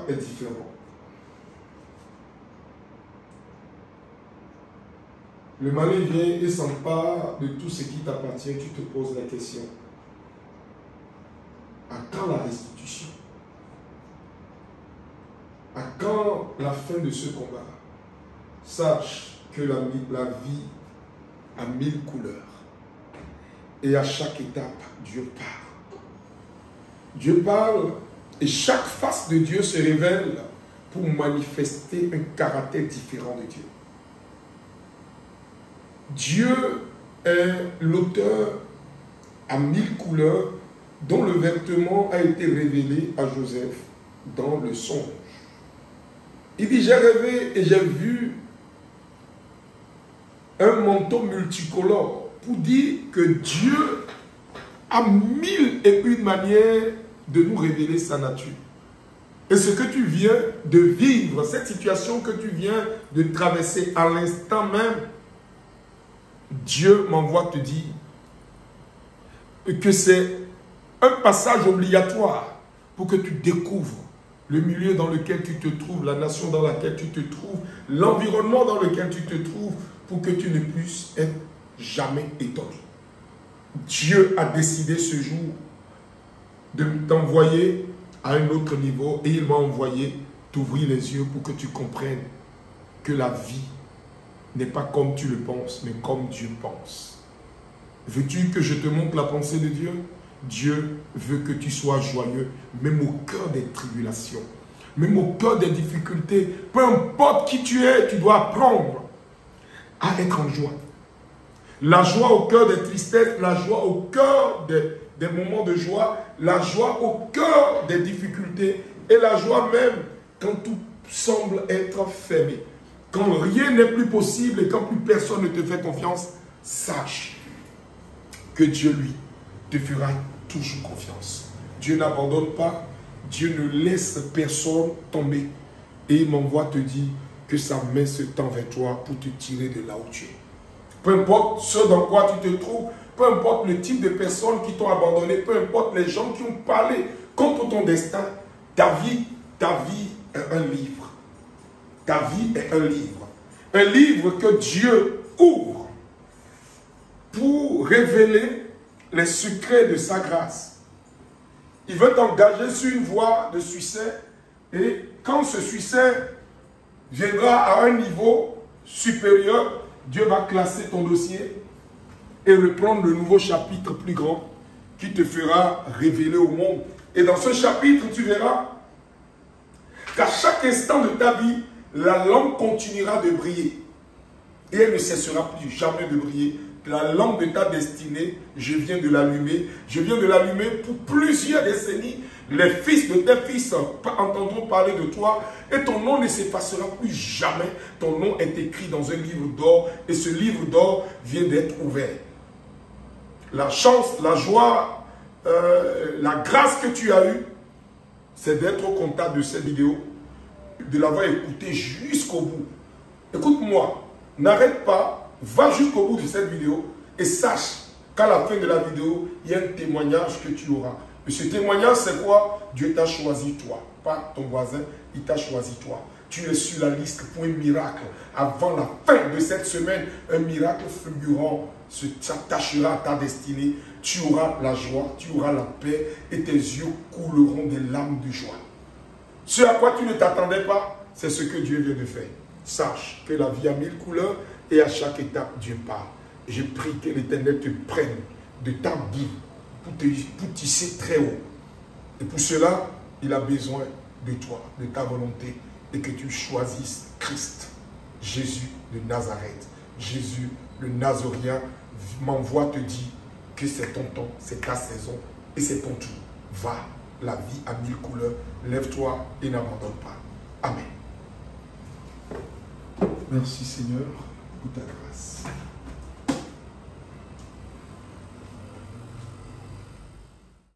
est différent. Le malin vient et s'empare de tout ce qui t'appartient. Tu te poses la question. À quand la restitution? À quand la fin de ce combat? Sache que la vie a 1000 couleurs. Et à chaque étape, Dieu parle. Dieu parle et chaque face de Dieu se révèle pour manifester un caractère différent de Dieu. Dieu est l'auteur à 1000 couleurs dont le vêtement a été révélé à Joseph dans le songe. Il dit, j'ai rêvé et j'ai vu un manteau multicolore pour dire que Dieu a 1001 manières de nous révéler sa nature. Et ce que tu viens de vivre, cette situation que tu viens de traverser à l'instant même, Dieu m'envoie te dire que c'est un passage obligatoire pour que tu découvres le milieu dans lequel tu te trouves, la nation dans laquelle tu te trouves, l'environnement dans lequel tu te trouves, pour que tu ne puisses être jamais étonné. Dieu a décidé ce jour de t'envoyer à un autre niveau et il m'a envoyé t'ouvrir les yeux pour que tu comprennes que la vie n'est pas comme tu le penses, mais comme Dieu pense. Veux-tu que je te montre la pensée de Dieu? Dieu veut que tu sois joyeux, même au cœur des tribulations, même au cœur des difficultés. Peu importe qui tu es, tu dois apprendre à être en joie. La joie au cœur des tristesses, la joie au cœur des moments de joie, la joie au cœur des difficultés et la joie même quand tout semble être fermé. Quand rien n'est plus possible et quand plus personne ne te fait confiance, sache que Dieu, lui, te fera toujours confiance. Dieu n'abandonne pas, Dieu ne laisse personne tomber. Et il m'envoie te dire que sa main se tend vers toi pour te tirer de là où tu es. Peu importe ce dans quoi tu te trouves, peu importe le type de personnes qui t'ont abandonné, peu importe les gens qui ont parlé contre ton destin, ta vie est un livre. Ta vie est un livre. Un livre que Dieu ouvre pour révéler les secrets de sa grâce. Il veut t'engager sur une voie de succès et quand ce succès viendra à un niveau supérieur, Dieu va classer ton dossier et reprendre le nouveau chapitre plus grand qui te fera révéler au monde. Et dans ce chapitre, tu verras qu'à chaque instant de ta vie, la lampe continuera de briller. Et elle ne cessera plus jamais de briller. La lampe de ta destinée, je viens de l'allumer. Je viens de l'allumer pour plusieurs décennies. Les fils de tes fils entendront parler de toi et ton nom ne s'effacera plus jamais. Ton nom est écrit dans un livre d'or et ce livre d'or vient d'être ouvert. La chance, la joie, la grâce que tu as eue, c'est d'être au contact de cette vidéo, de l'avoir écoutée jusqu'au bout. Écoute-moi, n'arrête pas. Va jusqu'au bout de cette vidéo et sache qu'à la fin de la vidéo, il y a un témoignage que tu auras. Et ce témoignage, c'est quoi? Dieu t'a choisi toi, pas ton voisin, il t'a choisi toi. Tu es sur la liste pour un miracle. Avant la fin de cette semaine, un miracle fulgurant s'attachera à ta destinée. Tu auras la joie, tu auras la paix et tes yeux couleront des larmes de joie. Ce à quoi tu ne t'attendais pas, c'est ce que Dieu vient de faire. Sache que la vie a 1000 couleurs. Et à chaque étape, Dieu parle. Je prie que l'Éternel te prenne de ta boue pour tisser très haut. Et pour cela, il a besoin de toi, de ta volonté, et que tu choisisses Christ, Jésus de Nazareth. Jésus, le Nazorien, m'envoie te dire que c'est ton temps, c'est ta saison, et c'est ton tour. Va, la vie a 1000 couleurs. Lève-toi et n'abandonne pas. Amen. Merci Seigneur. Ta grâce.